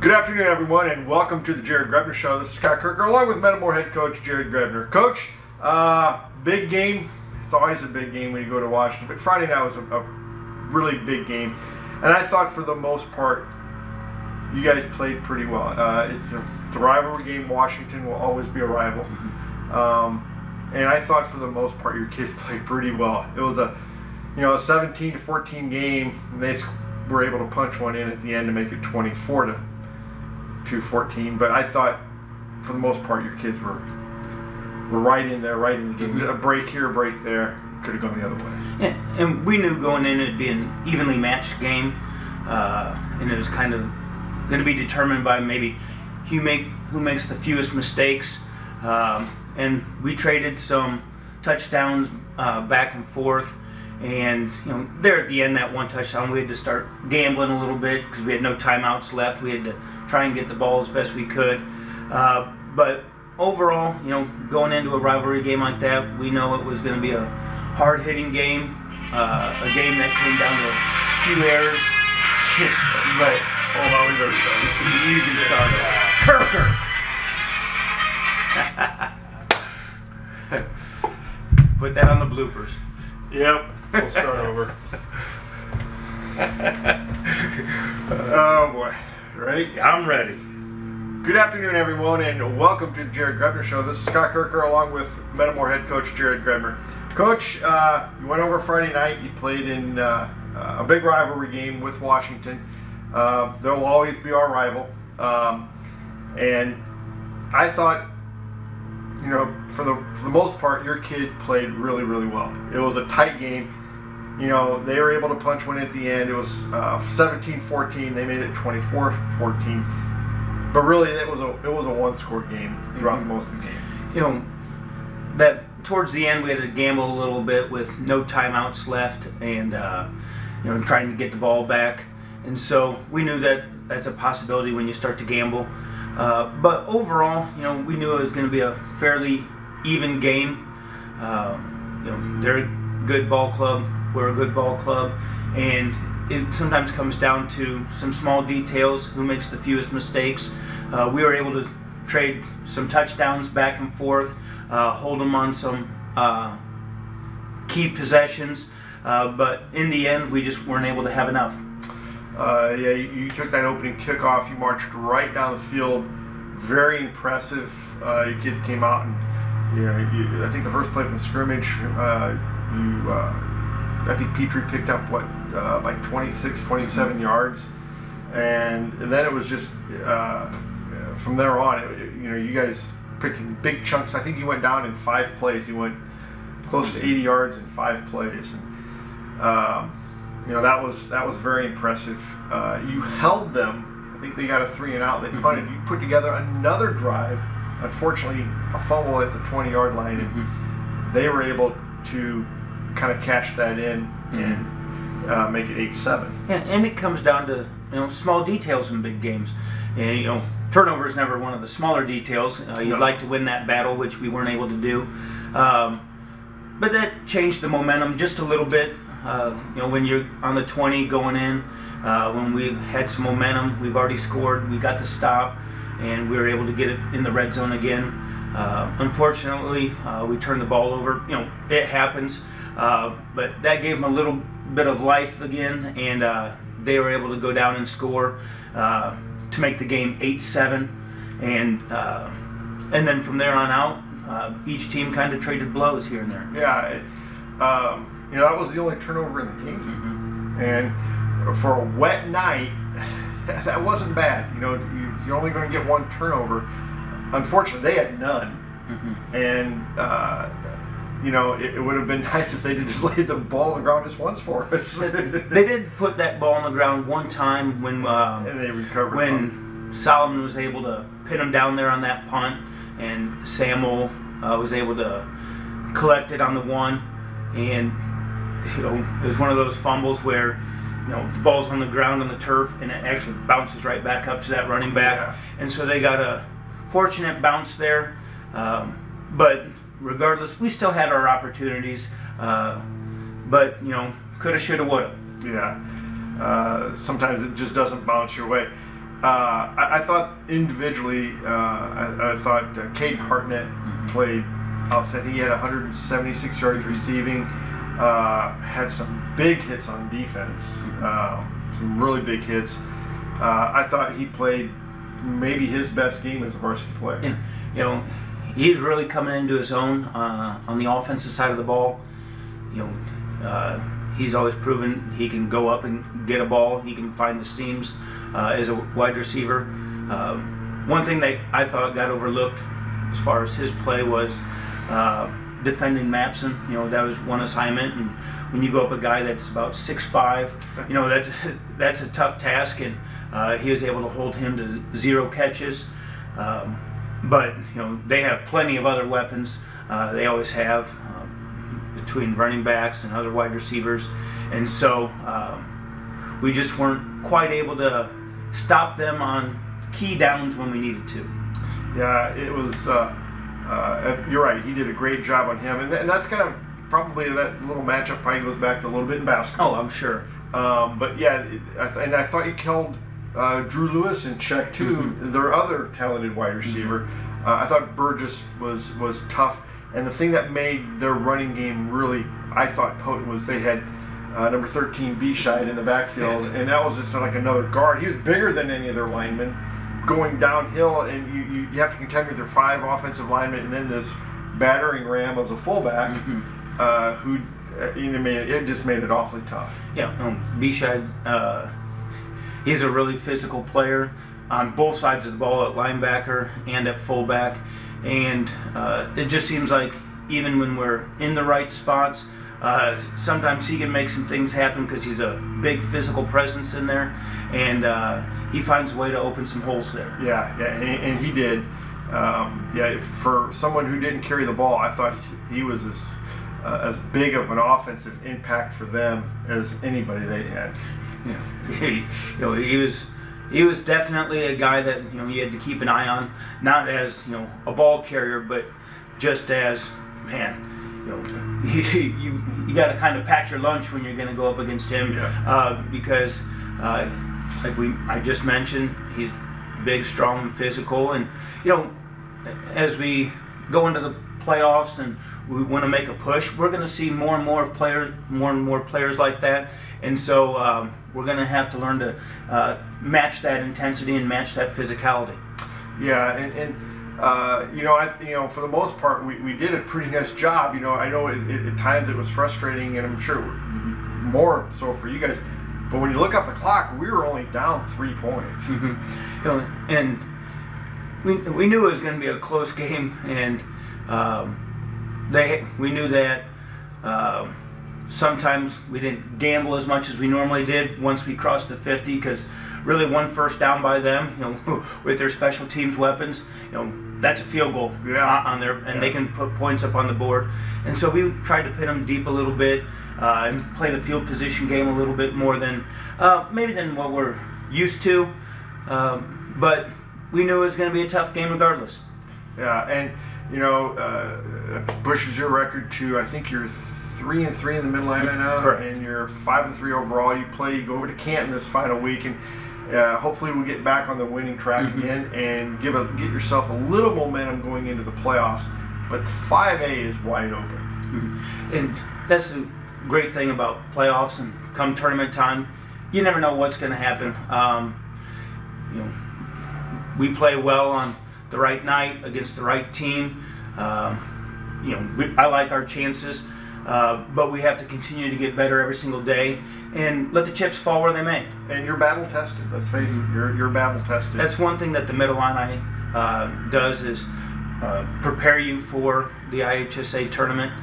Good afternoon, everyone, and welcome to the Grebner Show. This is Scott Kerker, along with Metamore head coach Jared Grebner. Coach, big game. It's always a big game when you go to Washington, but Friday night was a really big game, and I thought for the most part you guys played pretty well. It's a rivalry game. Washington will always be a rival, and I thought for the most part your kids played pretty well. It was a 17-14 game, and they were able to punch one in at the end to make it 24-14. But I thought for the most part your kids were right in there, right in the game. A break here, a break there, could have gone the other way. Yeah, and we knew going in it'd be an evenly matched game, and it was kind of going to be determined by maybe who makes the fewest mistakes. And we traded some touchdowns back and forth. And there at the end, that one touchdown, we had to start gambling a little bit because we had no timeouts left. We had to try and get the ball as best we could. But overall, going into a rivalry game like that, we know it was going to be a hard-hitting game, a game that came down to a few errors. But hold on, we better start. You can start. Kerker. Put that on the bloopers. Yep. We'll start over. Oh boy. Ready? I'm ready. Good afternoon, everyone, and welcome to the Jared Grebner Show. This is Scott Kerker along with Metamore head coach Jared Grebner. Coach, you went over Friday night. You played in a big rivalry game with Washington. They'll always be our rival. And I thought, for the most part, your kids played really, really well. It was a tight game. They were able to punch one at the end. It was 17-14. They made it 24-14. But really, it was a one-score game throughout most of the game. That towards the end we had to gamble a little bit with no timeouts left, and trying to get the ball back. And so we knew that that's a possibility when you start to gamble. But overall, we knew it was going to be a fairly even game. They're a good ball club. We're a good ball club, and it sometimes comes down to some small details. Who makes the fewest mistakes? We were able to trade some touchdowns back and forth, hold them on some key possessions, but in the end, we just weren't able to have enough. Yeah, you took that opening kickoff. You marched right down the field. Very impressive. Your kids came out, and I think the first play from scrimmage, I think Petrie picked up like 26, 27 yards, and then it was just from there on. You guys picking big chunks. I think you went down in 5 plays. You went close to 80 yards in 5 plays, and that was very impressive. You held them. I think they got a 3-and-out. They punted. You put together another drive. Unfortunately, a fumble at the 20-yard line, and they were able to kind of cash that in and make it 8-7. Yeah, and it comes down to small details in big games. And turnover is never one of the smaller details. You'd like to win that battle, which we weren't able to do. But that changed the momentum just a little bit. When you're on the 20 going in, when we've had some momentum, we've already scored, we got the stop, and we were able to get it in the red zone again. Unfortunately, we turned the ball over. It happens, but that gave them a little bit of life again, and they were able to go down and score to make the game 8-7, and then from there on out, each team kind of traded blows here and there. Yeah. That was the only turnover in the game, and for a wet night, that wasn't bad. You're only going to get 1 turnover. Unfortunately, they had none, and it would have been nice if they had just laid the ball on the ground just once for us. They did put that ball on the ground one time when and they recovered when Solomon was able to pin him down there on that punt, and Samuel was able to collect it on the one. And it was one of those fumbles where the ball's on the ground on the turf, and it actually bounces right back up to that running back. Yeah. And so they got a fortunate bounce there. But regardless, we still had our opportunities. But coulda, shoulda, woulda. Yeah. Sometimes it just doesn't bounce your way. I thought individually, I thought Caden Hartnett played outstanding. He had 176 yards receiving, had some big hits on defense, some really big hits. I thought he played maybe his best game as a varsity player. And, you know, he's really coming into his own on the offensive side of the ball. You know, he's always proven he can go up and get a ball. He can find the seams as a wide receiver. One thing that I thought got overlooked as far as his play was defending Mapson. You know, that was one assignment, and when you go up a guy that's about 6'5", you know, that's a tough task, and he was able to hold him to 0 catches. But you know, they have plenty of other weapons. They always have between running backs and other wide receivers, and so we just weren't quite able to stop them on key downs when we needed to. Yeah, it was. You're right. He did a great job on him, and that's kind of probably that little matchup probably goes back to a little bit in basketball. Oh, I'm sure. But yeah, and I thought you held Drew Lewis in check too. Their other talented wide receiver. I thought Burgess was tough, and the thing that made their running game really, I thought, potent was they had number 13 Bescheid in the backfield, and that was just like another guard. He was bigger than any of their linemen, going downhill, and you have to contend with your 5 offensive linemen, and then this battering ram as a fullback, who it just made it awfully tough. Yeah, Bescheid, he's a really physical player on both sides of the ball, at linebacker and at fullback, and it just seems like even when we're in the right spots, sometimes he can make some things happen because he's a big physical presence in there, and he finds a way to open some holes there. Yeah, and he did. Yeah, for someone who didn't carry the ball, I thought he was as big of an offensive impact for them as anybody they had. Yeah, he was definitely a guy that you had to keep an eye on, not as a ball carrier, but just as, man, you got to kind of pack your lunch when you're going to go up against him, because like I just mentioned, he's big, strong, and physical, and as we go into the playoffs and we want to make a push, we're going to see more and more players like that, and so we're going to have to learn to match that intensity and match that physicality. Yeah, and for the most part, we did a pretty nice job. I know at times it was frustrating, and I'm sure more so for you guys. But when you look up the clock, we were only down 3 points. And we knew it was going to be a close game, and we knew that sometimes we didn't gamble as much as we normally did once we crossed the 50, because really one first down by them, with their special teams weapons, that's a field goal on there, and they can put points up on the board. And so we tried to pin them deep a little bit and play the field position game a little bit more than maybe than what we're used to. But we knew it was going to be a tough game regardless. Yeah, and pushes your record to, I think you're 3-3 in the middle line now. Correct. And you're 5-3 overall. You go over to Canton this final week, and hopefully we'll get back on the winning track again and get yourself a little momentum going into the playoffs. But 5A is wide open. And that's the great thing about playoffs, and come tournament time, you never know what's going to happen. We play well on the right night against the right team. I like our chances, but we have to continue to get better every single day and let the chips fall where they may. And you're battle tested. Let's face it, you're battle tested. That's one thing that the Middle-Illini does, is prepare you for the IHSA tournament.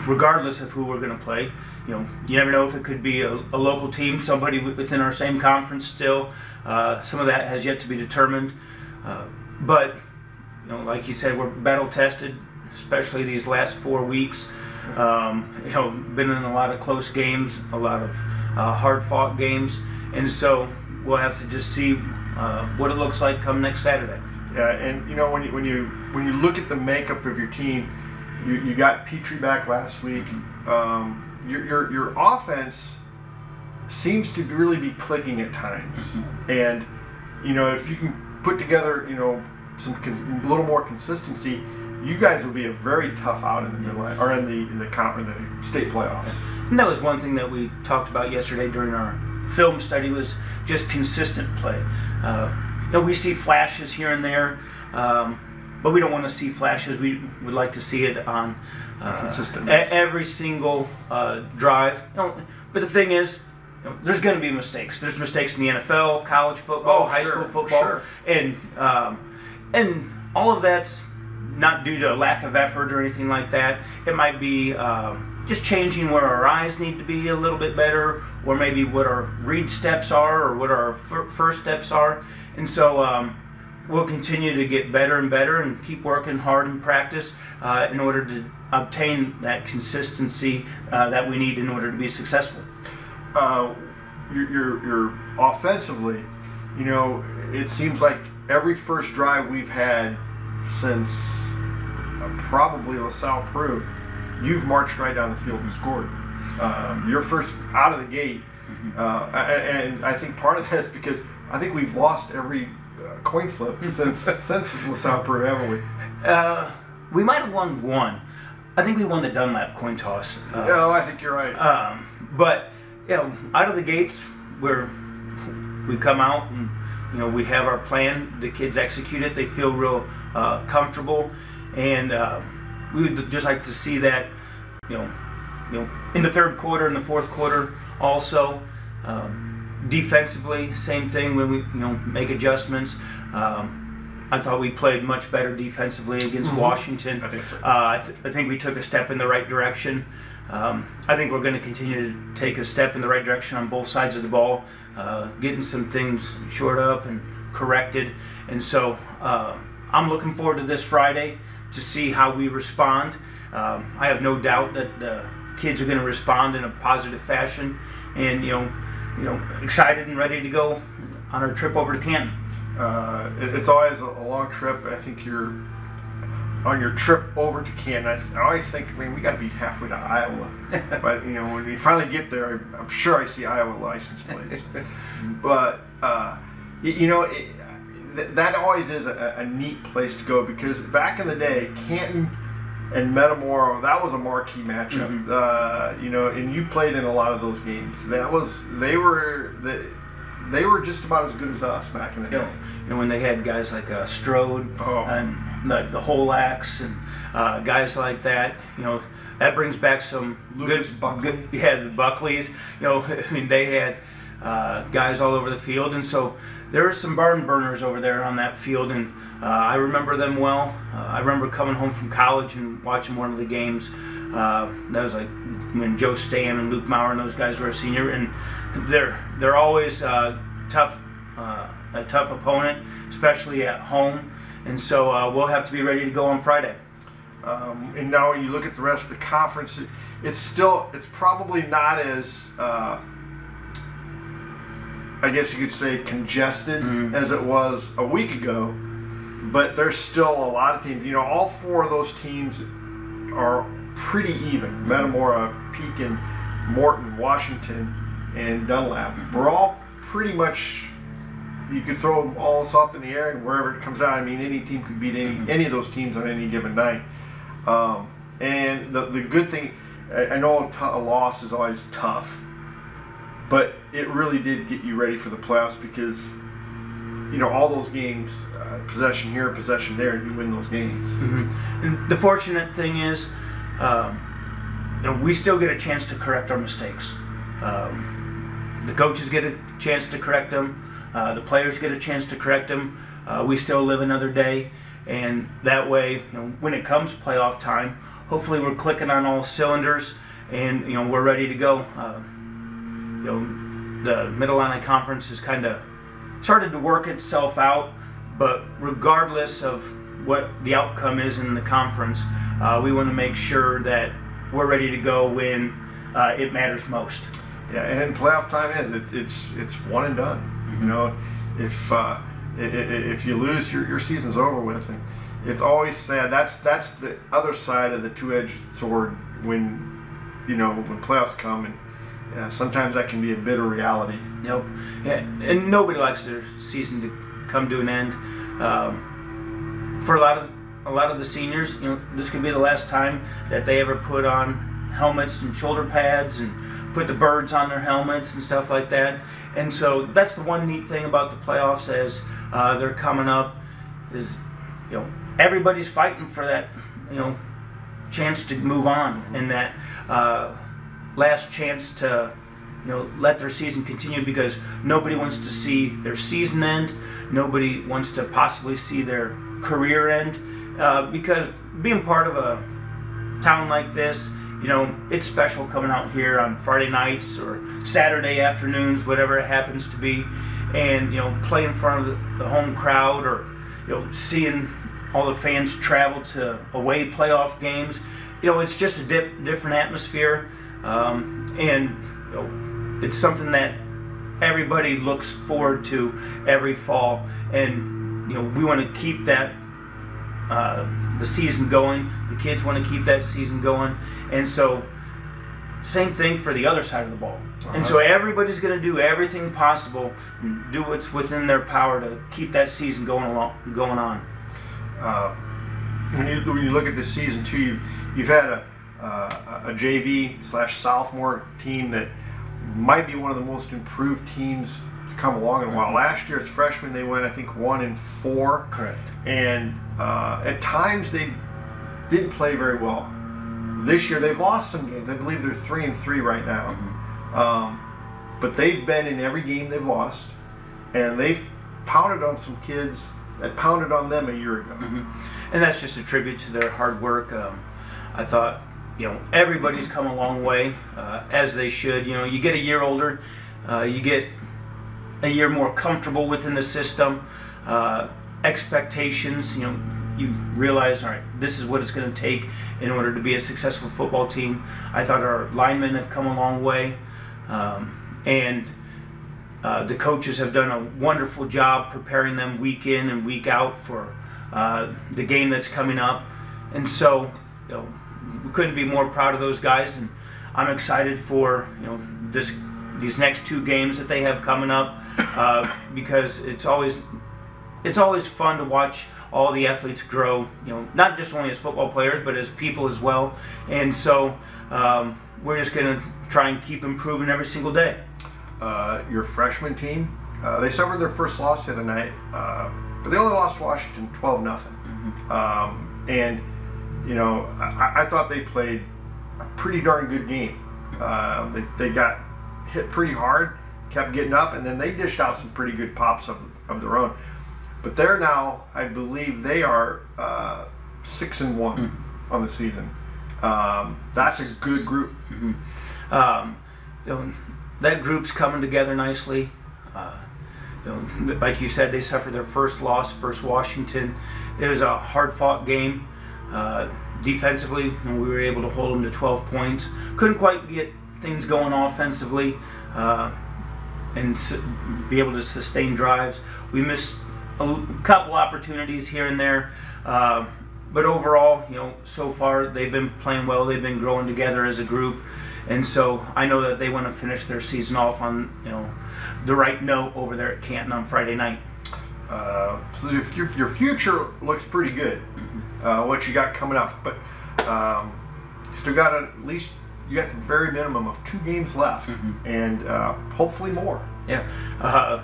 Regardless of who we're going to play, you never know if it could be a local team, somebody within our same conference still. Some of that has yet to be determined. But like you said, we're battle tested, especially these last 4 weeks. Been in a lot of close games, a lot of hard-fought games, and so we'll have to just see what it looks like come next Saturday. Yeah, and when you look at the makeup of your team, you got Petrie back last week. Your offense seems to really be clicking at times. And you know, if you can put together, you know, a little more consistency, you guys will be a very tough out in the midline, or in the state playoffs. And that was one thing that we talked about yesterday during our film study, was just consistent play. You know, we see flashes here and there, but we don't want to see flashes. We would like to see it on consistent every single drive. You know, but the thing is, you know, there's going to be mistakes. There's mistakes in the NFL, college football, high school football, and all of that's not due to a lack of effort or anything like that. It might be just changing where our eyes need to be a little bit better, or maybe what our read steps are, or what our first steps are. And so we'll continue to get better and better and keep working hard in practice in order to obtain that consistency that we need in order to be successful. You're offensively, you know, it seems like every first drive we've had since probably LaSalle Peru, you've marched right down the field and scored. You're first out of the gate, and I think part of that is because I think we've lost every coin flip since LaSalle Peru, haven't we? We might have won one. I think we won the Dunlap coin toss. No, I think you're right. But you know, out of the gates, we come out and, you know, we have our plan. The kids execute it. They feel real comfortable, and we would just like to see that, you know, in the third quarter and the fourth quarter also. Defensively, same thing when we, you know, make adjustments. I thought we played much better defensively against Washington. I think so. I think we took a step in the right direction. I think we're going to continue to take a step in the right direction on both sides of the ball, getting some things shored up and corrected. And so I'm looking forward to this Friday to see how we respond. I have no doubt that the kids are going to respond in a positive fashion, and you know, excited and ready to go on our trip over to Canton. It's always a long trip. I think you're on your trip over to Canton. I always think, I mean, we got to be halfway to Iowa. But you know, when we finally get there, I'm sure I see Iowa license plates. But you know, that always is a neat place to go, because back in the day, Canton and Metamora, that was a marquee matchup. You know, and you played in a lot of those games. They were just about as good as us back in the day. You know, when they had guys like Strode and the Holax and guys like that, you know, that brings back some good, the Buckleys. You know, I mean, they had guys all over the field, and so there are some barn burners over there on that field, and I remember them well. I remember coming home from college and watching one of the games. That was like when Joe Stam and Luke Maurer and those guys were a senior, and they're always a tough opponent, especially at home. And so we'll have to be ready to go on Friday. And now you look at the rest of the conference, it's probably not as I guess you could say congested as it was a week ago, but there's still a lot of teams. You know, all four of those teams are pretty even. Metamora, Pekin, Morton, Washington, and Dunlap. We're all pretty much, you could throw them all up in the air, and wherever it comes out, I mean, any team could beat any of those teams on any given night. And the good thing, I know a loss is always tough, but it really did get you ready for the playoffs, because you know, all those games, possession here, possession there, and you win those games. And the fortunate thing is, you know, we still get a chance to correct our mistakes. The coaches get a chance to correct them. The players get a chance to correct them. We still live another day, and that way, you know, when it comes playoff time, hopefully we're clicking on all cylinders, and you know, we're ready to go. You know, the Mid-Atlantic Conference has kind of started to work itself out, but regardless of what the outcome is in the conference, we want to make sure that we're ready to go when it matters most. Yeah, and playoff time it's one and done. You know, if you lose, your season's over with, and it's always sad. That's the other side of the two-edged sword when, you know, when playoffs come, and sometimes that can be a bitter reality. Nope. Yeah, and nobody likes their season to come to an end. For a lot of the seniors, this could be the last time that they ever put on helmets and shoulder pads and put the birds on their helmets and stuff like that. And so that's the one neat thing about the playoffs as they're coming up is, everybody's fighting for that, chance to move on and that last chance to, let their season continue, because nobody wants to see their season end. Nobody wants to possibly see their career end, because being part of a town like this, it's special coming out here on Friday nights or Saturday afternoons, whatever it happens to be, and play in front of the home crowd, or seeing all the fans travel to away playoff games. It's just a different atmosphere, and it's something that everybody looks forward to every fall, and we want to keep that the season going. The kids want to keep that season going, and so same thing for the other side of the ball. And so everybody's going to do everything possible, and do what's within their power to keep that season going on. When you look at this season too, you've had a JV/sophomore team that might be one of the most improved teams to come along in a while. Last year as freshmen they went, I think, 1-4. Correct. And at times they didn't play very well. This year they've lost some games. I believe they're 3-3 right now. But they've been in every game they've lost, and they've pounded on some kids that pounded on them a year ago. And that's just a tribute to their hard work. I thought, everybody's come a long way, as they should. You get a year older, you get a year more comfortable within the system, expectations, you realize, all right, this is what it's going to take in order to be a successful football team. I thought our linemen have come a long way, and the coaches have done a wonderful job preparing them week in and week out for the game that's coming up. And so, we couldn't be more proud of those guys, and I'm excited for these next 2 games that they have coming up, because it's always fun to watch all the athletes grow, not just only as football players, but as people as well. And so we're just going to try and keep improving every single day. Your freshman team, they suffered their first loss the other night, but they only lost Washington 12-0. And I thought they played a pretty darn good game. They got hit pretty hard, kept getting up, and then they dished out some pretty good pops of their own. But they're now, I believe they are 6-1 on the season. That's a good group. That group's coming together nicely. Like you said, they suffered their first loss versus Washington. It was a hard-fought game. Defensively, we were able to hold them to 12 points. Couldn't quite get things going offensively and be able to sustain drives. We missed a couple opportunities here and there, but overall, so far they've been playing well. They've been growing together as a group, and so I know that they want to finish their season off on the right note over there at Canton on Friday night. So your future looks pretty good. What you got coming up, but you still got at least the very minimum of 2 games left, and hopefully more. Yeah,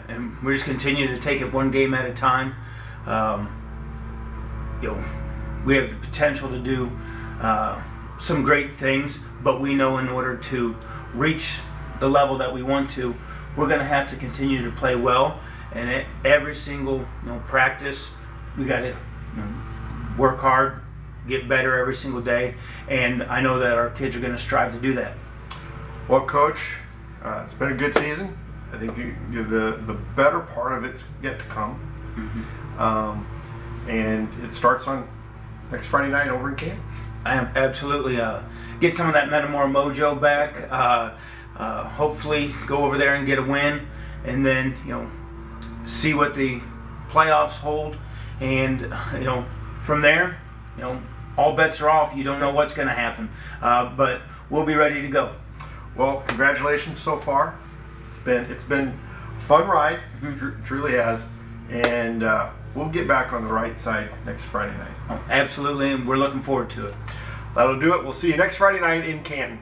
and we just continue to take it one game at a time. We have the potential to do some great things, but we know in order to reach the level that we want to, we're going to have to continue to play well. And at every single practice, we got to work hard, get better every single day, and I know that our kids are going to strive to do that. Well, Coach, it's been a good season. I think the better part of it's yet to come, and it starts on next Friday night over in Canton. Absolutely. Get some of that Metamora mojo back. Hopefully, go over there and get a win, and then see what the playoffs hold, and from there, all bets are off. You don't know what's going to happen, but we'll be ready to go. Well, congratulations so far. It's been a fun ride. Truly has. And we'll get back on the right side next Friday night. Oh, absolutely, and we're looking forward to it. That'll do it. We'll see you next Friday night in Canton.